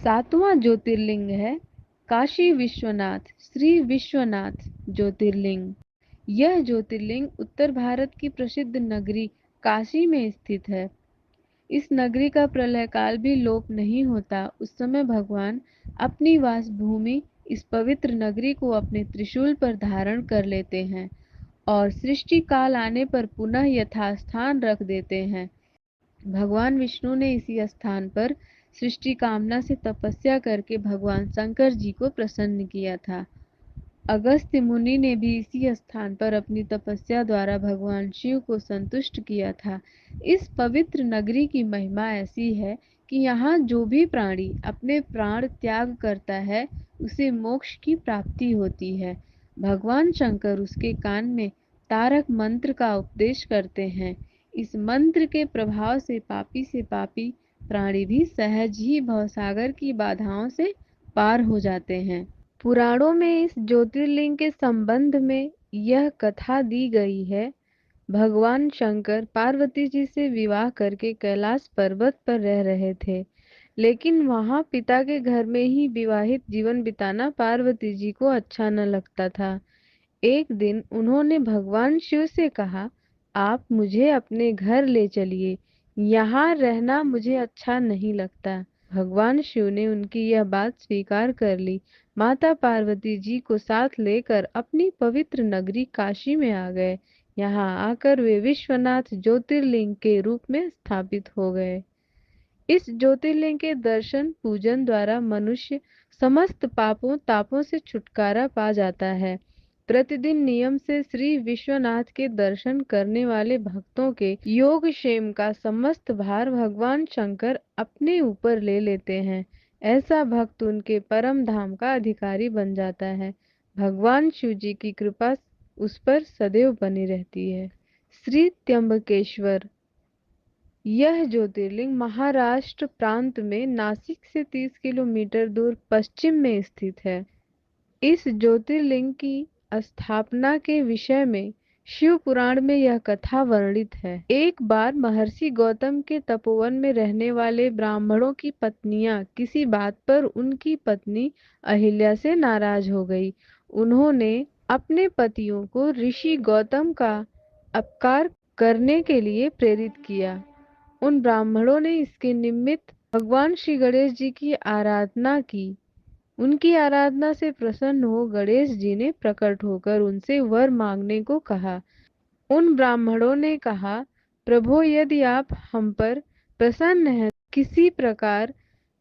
सातवां ज्योतिर्लिंग है काशी विश्वनाथ श्री विश्वनाथ ज्योतिर्लिंग। यह ज्योतिर्लिंग उत्तर भारत की प्रसिद्ध नगरी काशी में स्थित है। इस नगरी का प्रलय काल भी लोप नहीं होता। उस समय भगवान अपनी वास भूमि इस पवित्र नगरी को अपने त्रिशूल पर धारण कर लेते हैं और सृष्टि काल आने पर पुनः यथास्थान रख देते हैं। भगवान विष्णु ने इसी स्थान पर सृष्टि कामना से तपस्या करके भगवान शंकर जी को प्रसन्न किया था। अगस्त्य मुनि ने भी इसी स्थान पर अपनी तपस्या द्वारा भगवान शिव को संतुष्ट किया था। इस पवित्र नगरी की महिमा ऐसी है कि यहाँ जो भी प्राणी अपने प्राण त्याग करता है उसे मोक्ष की प्राप्ति होती है। भगवान शंकर उसके कान में तारक मंत्र का उपदेश करते हैं। इस मंत्र के प्रभाव से पापी प्राणी भी सहज ही भवसागर की बाधाओं से पार हो जाते हैं। पुराणों में इस ज्योतिर्लिंग के संबंध में यह कथा दी गई है। भगवान शंकर पार्वती जी से विवाह करके कैलाश पर्वत पर रह रहे थे, लेकिन वहां पिता के घर में ही विवाहित जीवन बिताना पार्वती जी को अच्छा न लगता था। एक दिन उन्होंने भगवान शिव से कहा, आप मुझे अपने घर ले चलिए, यहाँ रहना मुझे अच्छा नहीं लगता। भगवान शिव ने उनकी यह बात स्वीकार कर ली। माता पार्वती जी को साथ लेकर अपनी पवित्र नगरी काशी में आ गए। यहाँ आकर वे विश्वनाथ ज्योतिर्लिंग के रूप में स्थापित हो गए। इस ज्योतिर्लिंग के दर्शन पूजन द्वारा मनुष्य समस्त पापों तापों से छुटकारा पा जाता है। प्रतिदिन नियम से श्री विश्वनाथ के दर्शन करने वाले भक्तों के योगक्षेम का समस्त भार भगवान शंकर अपने ऊपर ले लेते हैं। ऐसा भक्त उनके परम धाम का अधिकारी बन जाता है। भगवान शिव जी की कृपा उस पर सदैव बनी रहती है। श्री त्र्यंबकेश्वर। यह ज्योतिर्लिंग महाराष्ट्र प्रांत में नासिक से 30 किलोमीटर दूर पश्चिम में स्थित है। इस ज्योतिर्लिंग की स्थापना के विषय में शिव पुराण में यह कथा वर्णित है। एक बार महर्षि गौतम के तपोवन में रहने वाले ब्राह्मणों की पत्नियां किसी बात पर उनकी पत्नी अहिल्या से नाराज हो गई। उन्होंने अपने पतियों को ऋषि गौतम का अपकार करने के लिए प्रेरित किया। उन ब्राह्मणों ने इसके निमित्त भगवान श्री गणेश जी की आराधना की। उनकी आराधना से प्रसन्न हो गणेश जी ने प्रकट होकर उनसे वर मांगने को कहा। उन ब्राह्मणों ने कहा, प्रभु यदि आप हम पर प्रसन्न हैं, किसी प्रकार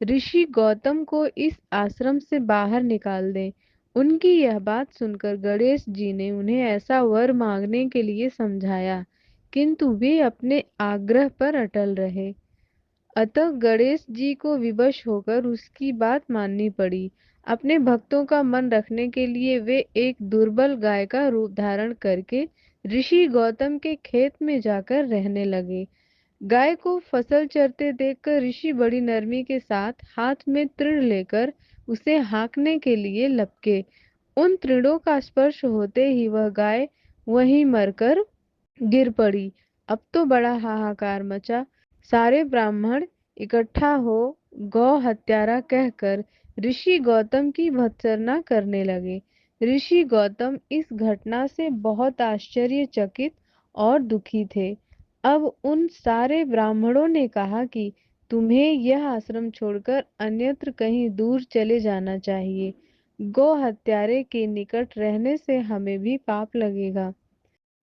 ऋषि गौतम को इस आश्रम से बाहर निकाल दें। उनकी यह बात सुनकर गणेश जी ने उन्हें ऐसा वर मांगने के लिए समझाया, किंतु वे अपने आग्रह पर अटल रहे। अतः गणेश जी को विवश होकर उसकी बात माननी पड़ी। अपने भक्तों का मन रखने के लिए वे एक दुर्बल गाय का रूप धारण करके ऋषि गौतम के खेत में जाकर रहने लगे। गाय को फसल चरते देखकर ऋषि बड़ी नरमी के साथ हाथ में तृण लेकर उसे हाँकने के लिए लपके। उन तृणों का स्पर्श होते ही वह गाय वहीं मरकर गिर पड़ी। अब तो बड़ा हाहाकार मचा। सारे ब्राह्मण इकट्ठा हो गौ हत्यारा कहकर ऋषि गौतम की भर्त्सना करने लगे। ऋषि गौतम इस घटना से बहुत आश्चर्यचकित और दुखी थे। अब उन सारे ब्राह्मणों ने कहा कि तुम्हें यह आश्रम छोड़कर अन्यत्र कहीं दूर चले जाना चाहिए। गौ हत्यारे के निकट रहने से हमें भी पाप लगेगा।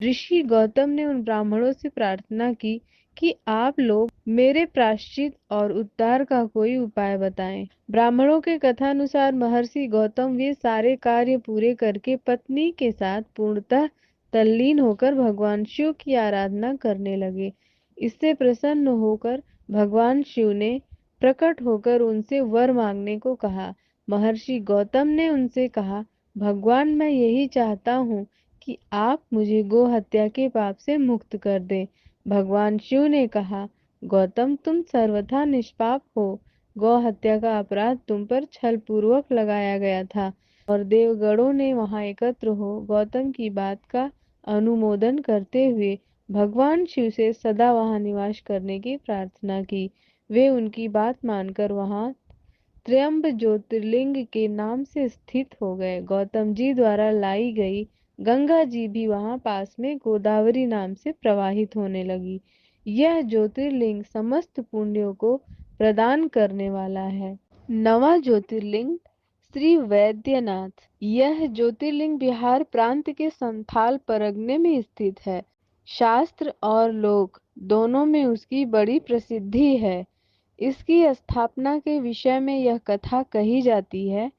ऋषि गौतम ने उन ब्राह्मणों से प्रार्थना की कि आप लोग मेरे प्रायश्चित और उद्धार का कोई उपाय बताएं। ब्राह्मणों के कथानुसार महर्षि गौतम वे सारे कार्य पूरे करके पत्नी के साथ पूर्णतः तल्लीन होकर भगवान शिव की आराधना करने लगे। इससे प्रसन्न होकर भगवान शिव ने प्रकट होकर उनसे वर मांगने को कहा। महर्षि गौतम ने उनसे कहा, भगवान मैं यही चाहता हूँ कि आप मुझे गो हत्या के पाप से मुक्त कर दें। भगवान शिव ने कहा, गौतम तुम सर्वथा निष्पाप हो। गौ हत्या का अपराध तुम पर छल पूर्वक लगाया गया था और देवगणों ने वहां एकत्र हो गौतम की बात का अनुमोदन करते हुए भगवान शिव से सदा वहां निवास करने की प्रार्थना की। वे उनकी बात मानकर वहां त्र्यंब ज्योतिर्लिंग के नाम से स्थित हो गए। गौतम जी द्वारा लाई गई गंगा जी भी वहां पास में गोदावरी नाम से प्रवाहित होने लगी। यह ज्योतिर्लिंग समस्त पुण्यों को प्रदान करने वाला है। नवा ज्योतिर्लिंग श्री वैद्यनाथ। यह ज्योतिर्लिंग बिहार प्रांत के संथाल परगने में स्थित है। शास्त्र और लोक दोनों में उसकी बड़ी प्रसिद्धि है। इसकी स्थापना के विषय में यह कथा कही जाती है।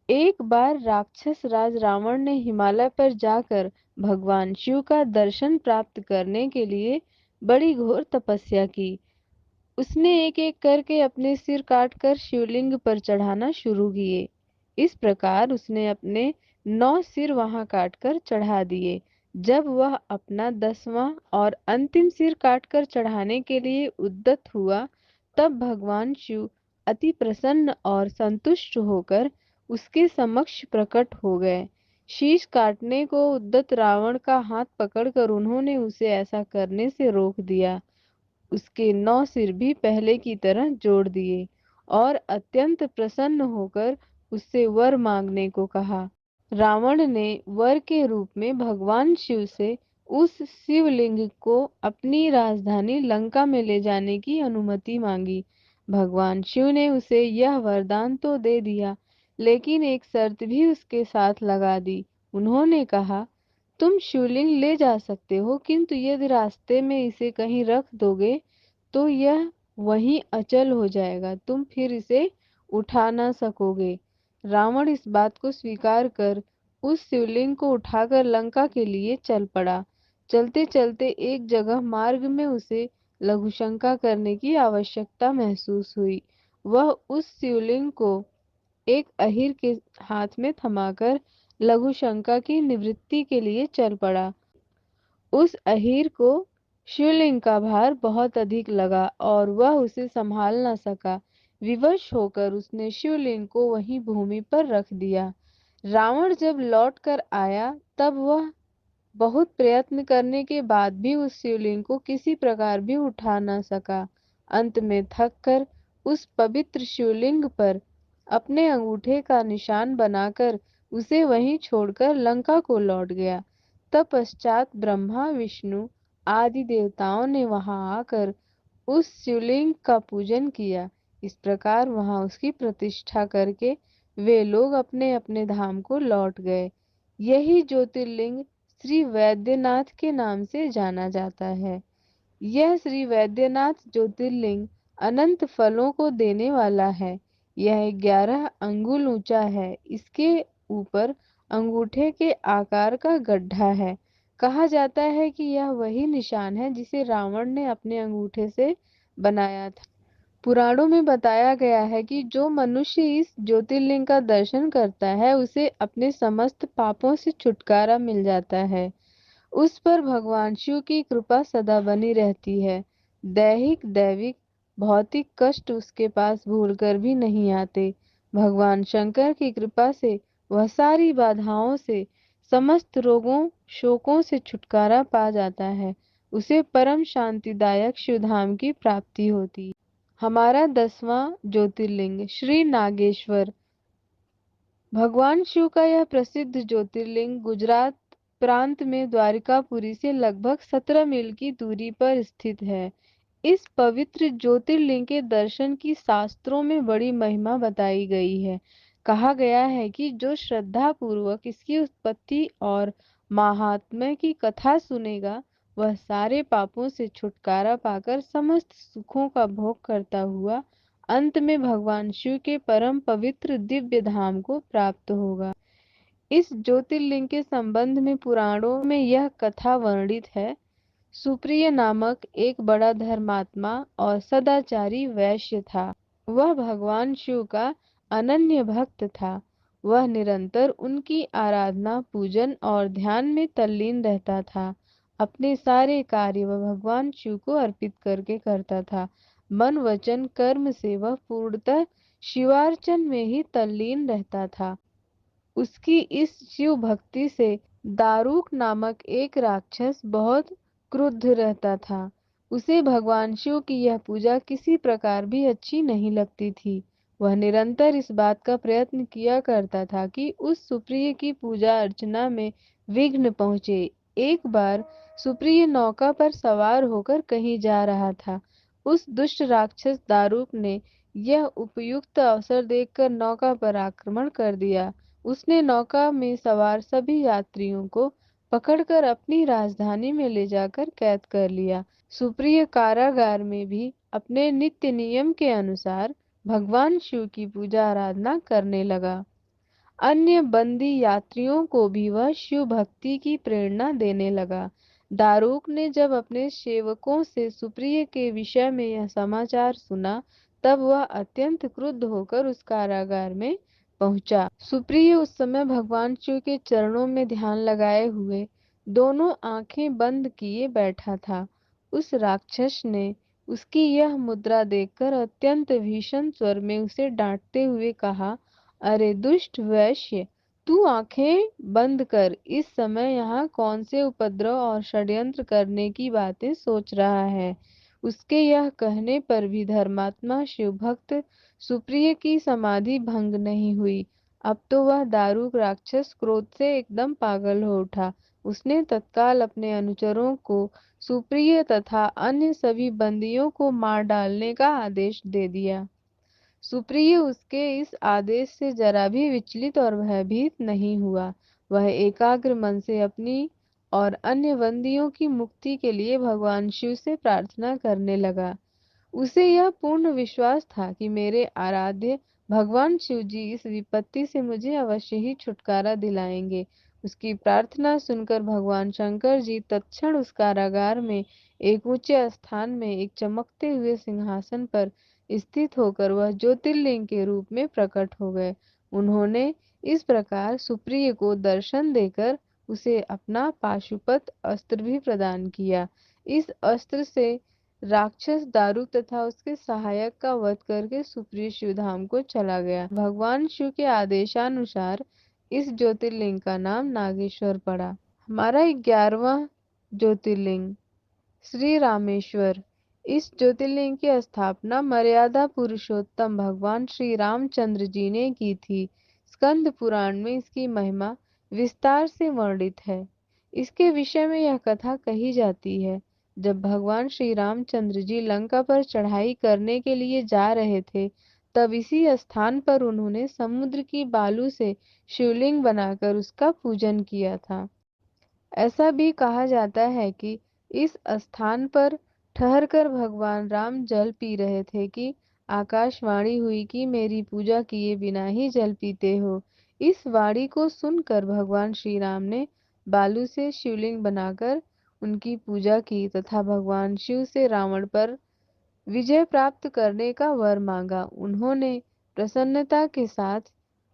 एक बार राक्षस राज रावण ने हिमालय पर जाकर भगवान शिव का दर्शन प्राप्त करने के लिए बड़ी घोर तपस्या की। उसने एक एक करके अपने सिर काटकर शिवलिंग पर चढ़ाना शुरू किए। इस प्रकार उसने अपने 9 सिर वहां काटकर चढ़ा दिए। जब वह अपना 10वां और अंतिम सिर काटकर चढ़ाने के लिए उद्यत हुआ, तब भगवान शिव अति प्रसन्न और संतुष्ट होकर उसके समक्ष प्रकट हो गए। शीश काटने को उद्यत रावण का हाथ पकड़कर उन्होंने उसे ऐसा करने से रोक दिया। उसके 9 सिर भी पहले की तरह जोड़ दिए और अत्यंत प्रसन्न होकर उससे वर मांगने को कहा। रावण ने वर के रूप में भगवान शिव से उस शिवलिंग को अपनी राजधानी लंका में ले जाने की अनुमति मांगी। भगवान शिव ने उसे यह वरदान तो दे दिया, लेकिन एक शर्त भी उसके साथ लगा दी। उन्होंने कहा, तुम शिवलिंग ले जा सकते हो, किंतु यदि रास्ते में इसे कहीं रख दोगे तो यह वहीं अचल हो जाएगा, तुम फिर इसे उठा ना सकोगे। रावण इस बात को स्वीकार कर उस शिवलिंग को उठाकर लंका के लिए चल पड़ा। चलते चलते एक जगह मार्ग में उसे लघुशंका करने की आवश्यकता महसूस हुई। वह उस शिवलिंग को एक अहीर के हाथ में थमाकर लघुशंका की निवृत्ति के लिए चल पड़ा। उस अहीर को शिवलिंग का भार बहुत अधिक लगा और वह उसे संभाल न सका। विवश होकर उसने शिवलिंग को वहीं भूमि पर रख दिया। रावण जब लौट कर आया, तब वह बहुत प्रयत्न करने के बाद भी उस शिवलिंग को किसी प्रकार भी उठा न सका। अंत में थक कर उस पवित्र शिवलिंग पर अपने अंगूठे का निशान बनाकर उसे वहीं छोड़कर लंका को लौट गया। तत्पश्चात ब्रह्मा, विष्णु आदि देवताओं ने वहां आकर उस शिवलिंग का पूजन किया। इस प्रकार वहां उसकी प्रतिष्ठा करके वे लोग अपने अपने धाम को लौट गए। यही ज्योतिर्लिंग श्री वैद्यनाथ के नाम से जाना जाता है। यह श्री वैद्यनाथ ज्योतिर्लिंग अनंत फलों को देने वाला है। यह 11 अंगुल ऊंचा है। इसके ऊपर अंगूठे के आकार का गड्ढा है। कहा जाता है कि यह वही निशान है जिसे रावण ने अपने अंगूठे से बनाया था। पुराणों में बताया गया है कि जो मनुष्य इस ज्योतिर्लिंग का दर्शन करता है, उसे अपने समस्त पापों से छुटकारा मिल जाता है। उस पर भगवान शिव की कृपा सदा बनी रहती है। दैहिक दैविक भौतिक कष्ट उसके पास भूलकर भी नहीं आते। भगवान शंकर की कृपा से वह सारी बाधाओं से, समस्त रोगों शोकों से छुटकारा पा जाता है। उसे परम शांतिदायक शिवधाम की प्राप्ति होती है। हमारा 10वां ज्योतिर्लिंग श्री नागेश्वर। भगवान शिव का यह प्रसिद्ध ज्योतिर्लिंग गुजरात प्रांत में द्वारिकापुरी से लगभग 17 मील की दूरी पर स्थित है। इस पवित्र ज्योतिर्लिंग के दर्शन की शास्त्रों में बड़ी महिमा बताई गई है। कहा गया है कि जो श्रद्धा पूर्वक इसकी उत्पत्ति और महात्म्य की कथा सुनेगा, वह सारे पापों से छुटकारा पाकर समस्त सुखों का भोग करता हुआ अंत में भगवान शिव के परम पवित्र दिव्य धाम को प्राप्त होगा। इस ज्योतिर्लिंग के संबंध में पुराणों में यह कथा वर्णित है। सुप्रिय नामक एक बड़ा धर्मात्मा और सदाचारी वैश्य था। वह भगवान शिव का अनन्य भक्त था। वह निरंतर उनकी आराधना, पूजन और ध्यान में तल्लीन रहता था। अपने सारे कार्य वह भगवान शिव को अर्पित करके करता था। मन वचन कर्म से वह पूर्णतः शिवार्चन में ही तल्लीन रहता था। उसकी इस शिव भक्ति से दारुक नामक एक राक्षस बहुत क्रुद्ध रहता था। उसे भगवान शिव की यह पूजा किसी प्रकार भी अच्छी नहीं लगती थी। वह निरंतर इस बात का प्रयत्न किया करता था कि उस सुप्रिय की पूजा अर्चना में विघ्न पहुंचे। एक बार सुप्रिय नौका पर सवार होकर कहीं जा रहा था। उस दुष्ट राक्षस दारूक ने यह उपयुक्त अवसर देखकर नौका पर आक्रमण कर दिया। उसने नौका में सवार सभी यात्रियों को पकड़कर अपनी राजधानी में ले जाकर कैद कर लिया। सुप्रिय कारागार में भी अपने नित्य नियम के अनुसार भगवान शिव की पूजा आराधना करने लगा। अन्य बंदी यात्रियों को भी वह शिव भक्ति की प्रेरणा देने लगा। दारूक ने जब अपने सेवकों से सुप्रिय के विषय में यह समाचार सुना, तब वह अत्यंत क्रुद्ध होकर उस कारागार में पहुंचा। सुप्रिय उस समय भगवान शिव के चरणों में ध्यान लगाए हुए दोनों आंखें बंद किए बैठा था। उस राक्षस ने उसकी यह मुद्रा देखकर अत्यंत भीषण स्वर में उसे डांटते हुए कहा, अरे दुष्ट वैश्य, तू आंखें बंद कर इस समय यहाँ कौन से उपद्रव और षड्यंत्र करने की बातें सोच रहा है। उसके यह कहने पर भी धर्मात्मा शिव भक्त सुप्रिय की समाधि भंग नहीं हुई। अब तो वह दारूक राक्षस क्रोध से एकदम पागल हो उठा। उसने तत्काल अपने अनुचरों को सुप्रिय तथा अन्य सभी बंदियों को मार डालने का आदेश दे दिया। सुप्रिय उसके इस आदेश से जरा भी विचलित और भयभीत नहीं हुआ। वह एकाग्र मन से अपनी और अन्य बंदियों की मुक्ति के लिए भगवान शिव से प्रार्थना करने लगा। उसे यह पूर्ण विश्वास था कि मेरे आराध्य भगवान शिव जी इस विपत्ति से मुझे अवश्य ही छुटकारा दिलाएंगे। उसकी प्रार्थना सुनकर भगवान शंकर जी तत्क्षण उस कारागार में एक ऊंचे स्थान में एक चमकते हुए सिंहासन पर स्थित होकर वह ज्योतिर्लिंग के रूप में प्रकट हो गए। उन्होंने इस प्रकार सुप्रिय को दर्शन देकर उसे अपना पाशुपत अस्त्र भी प्रदान किया। इस अस्त्र से राक्षस दारूक तथा उसके सहायक का वध करके सुप्रिय शिवधाम को चला गया। भगवान शिव के आदेशानुसार इस ज्योतिर्लिंग का नाम नागेश्वर पड़ा। हमारा 11वां ज्योतिर्लिंग श्री रामेश्वर। इस ज्योतिर्लिंग की स्थापना मर्यादा पुरुषोत्तम भगवान श्री रामचंद्र जी ने की थी। स्कंद पुराण में इसकी महिमा विस्तार से वर्णित है। इसके विषय में यह कथा कही जाती है, जब भगवान श्री रामचंद्र जी लंका पर चढ़ाई करने के लिए जा रहे थे, तब इसी स्थान पर उन्होंने समुद्र की बालू से शिवलिंग बनाकर उसका पूजन किया था। ऐसा भी कहा जाता है कि इस स्थान पर ठहरकर भगवान राम जल पी रहे थे कि आकाशवाणी हुई कि मेरी पूजा किए बिना ही जल पीते हो। इस वाणी को सुनकर भगवान श्री राम ने बालू से शिवलिंग बनाकर उनकी पूजा की तथा भगवान शिव से रावण पर विजय प्राप्त करने का वर मांगा। उन्होंने प्रसन्नता के साथ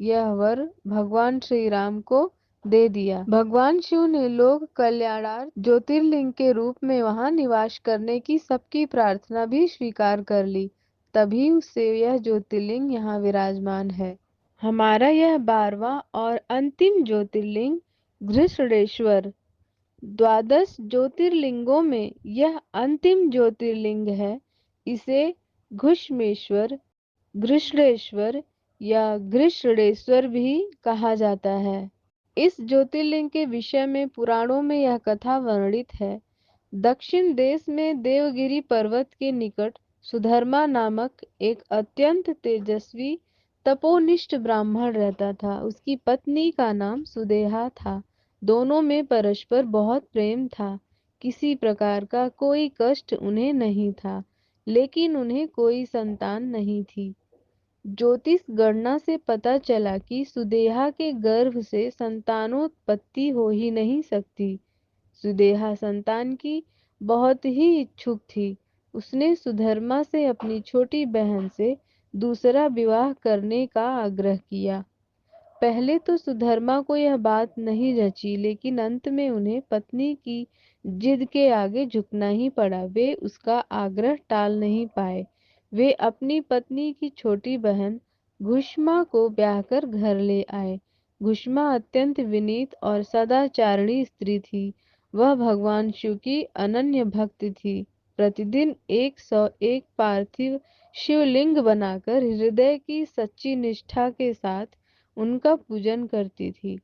यह वर भगवान श्री राम को दे दिया। भगवान शिव ने लोक कल्याणार्थ ज्योतिर्लिंग के रूप में वहां निवास करने की सबकी प्रार्थना भी स्वीकार कर ली। तभी से यह ज्योतिर्लिंग यहाँ विराजमान है। हमारा यह 12वां और अंतिम ज्योतिर्लिंग घृष्णेश्वर। द्वादश ज्योतिर्लिंगों में यह अंतिम ज्योतिर्लिंग है। इसे घुष्मेश्वर, घृष्णेश्वर या घृष्णेश्वर भी कहा जाता है। इस ज्योतिर्लिंग के विषय में पुराणों में यह कथा वर्णित है। दक्षिण देश में देवगिरी पर्वत के निकट सुधर्मा नामक एक अत्यंत तेजस्वी तपोनिष्ठ ब्राह्मण रहता था। उसकी पत्नी का नाम सुदेहा था। दोनों में परस्पर बहुत प्रेम था। किसी प्रकार का कोई कष्ट उन्हें नहीं था, लेकिन उन्हें कोई संतान नहीं थी। ज्योतिष गणना से पता चला कि सुदेहा के गर्भ से संतानोत्पत्ति हो ही नहीं सकती। सुदेहा संतान की बहुत ही इच्छुक थी। उसने सुधर्मा से अपनी छोटी बहन से दूसरा विवाह करने का आग्रह किया। पहले तो सुधर्मा को यह बात नहीं जची, लेकिन अंत में उन्हें पत्नी की जिद के आगे झुकना ही पड़ा। वे उसका आग्रह टाल नहीं पाए। वे अपनी पत्नी की छोटी बहन घुष्मा को ब्याहकर घर ले आए। घुष्मा अत्यंत विनीत और सदाचारिणी स्त्री थी। वह भगवान शिव की अनन्य भक्त थी। प्रतिदिन 101 पार्थिव शिवलिंग बनाकर हृदय की सच्ची निष्ठा के साथ उनका पूजन करती थी।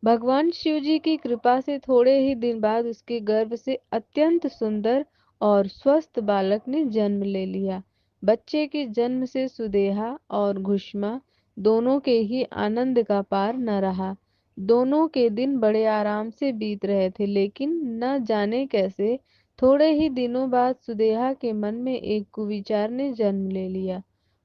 भगवान शिव जी की कृपा से थोड़े ही दिन बाद उसके गर्भ से अत्यंत सुंदर और स्वस्थ बालक ने जन्म ले लिया। बच्चे के जन्म से सुदेहा और घुष्मा दोनों के ही आनंद का पार न रहा। दोनों के दिन बड़े आराम से बीत रहे थे, लेकिन न जाने कैसे थोड़े ही दिनों बाद सुदेहा के मन में एक कुविचार ने जन्म ले लिया।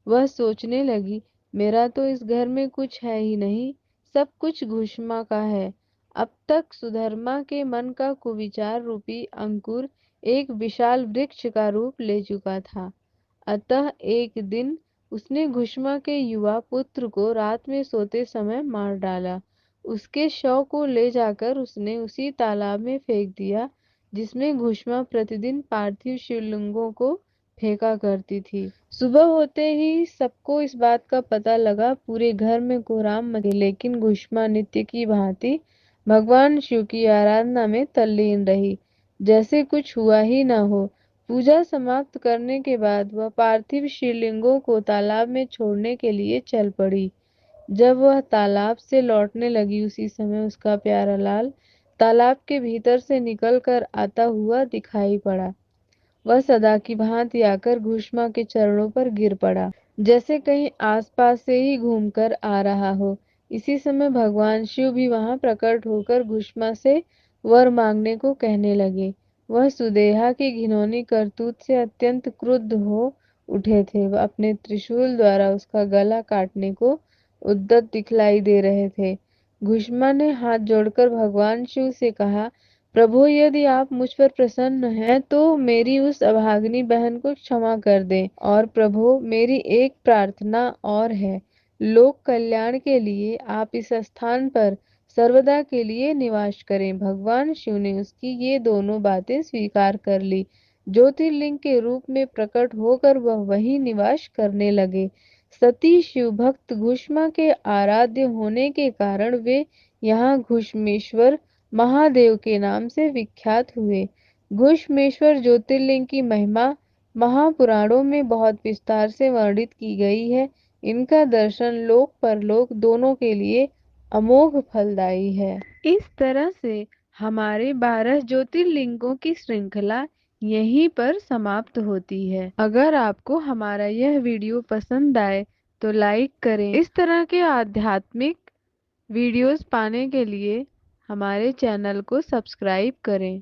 वह सोचने लगी, मेरा तो इस घर में कुछ है ही नहीं, सब कुछ घुष्मा का है। अब तक सुधर्मा के मन का कुविचार रूपी अंकुर एक विशाल वृक्ष का रूप ले चुका था। अतः एक दिन उसने घुष्मा के युवा पुत्र को रात में सोते समय मार डाला। उसके शव को ले जाकर उसने उसी तालाब में फेंक दिया जिसमें घुष्मा प्रतिदिन पार्थिव शिवलिंगों को फेंका करती थी। सुबह होते ही सबको इस बात का पता लगा। पूरे घर में कोहराम मची, लेकिन घुष्मा नित्य की भांति भगवान शिव की आराधना में तल्लीन रही, जैसे कुछ हुआ ही न हो। पूजा समाप्त करने के बाद वह पार्थिव शिवलिंगों को तालाब में छोड़ने के लिए चल पड़ी। जब वह तालाब से लौटने लगी, उसी समय उसका प्यारा लाल तालाब के भीतर से निकल कर आता हुआ दिखाई पड़ा। वह सदा की भांति आकर घुष्मा के चरणों पर गिर पड़ा, जैसे कहीं आसपास से ही घूमकर आ रहा हो। इसी समय भगवान शिव भी वहां प्रकट होकर घुष्मा से वर मांगने को कहने लगे। वह सुदेहा की घिनौनी करतूत से अत्यंत क्रुद्ध हो उठे थे। वह अपने त्रिशूल द्वारा उसका गला काटने को उद्यत दिखलाई दे रहे थे। घुष्मा ने हाथ जोड़कर भगवान शिव से कहा, प्रभु, यदि आप मुझ पर प्रसन्न हैं तो मेरी उस अभागिनी बहन को क्षमा कर दें। और प्रभु, मेरी एक प्रार्थना और है, लोक कल्याण के लिए आप इस स्थान पर सर्वदा के लिए निवास करें। भगवान शिव ने उसकी ये दोनों बातें स्वीकार कर ली। ज्योतिर्लिंग के रूप में प्रकट होकर वह वहीं निवास करने लगे। सती शिव भक्त घुष्मा के आराध्य होने के कारण वे यहाँ घुष्मेश्वर महादेव के नाम से विख्यात हुए। घुष्मेश्वर ज्योतिर्लिंग की महिमा महापुराणों में बहुत विस्तार से वर्णित की गई है। इनका दर्शन लोक परलोक दोनों के लिए अमोघ फलदायी है। इस तरह से हमारे 12 ज्योतिर्लिंगों की श्रृंखला यहीं पर समाप्त होती है। अगर आपको हमारा यह वीडियो पसंद आए तो लाइक करें। इस तरह के आध्यात्मिक वीडियोस पाने के लिए हमारे चैनल को सब्सक्राइब करें।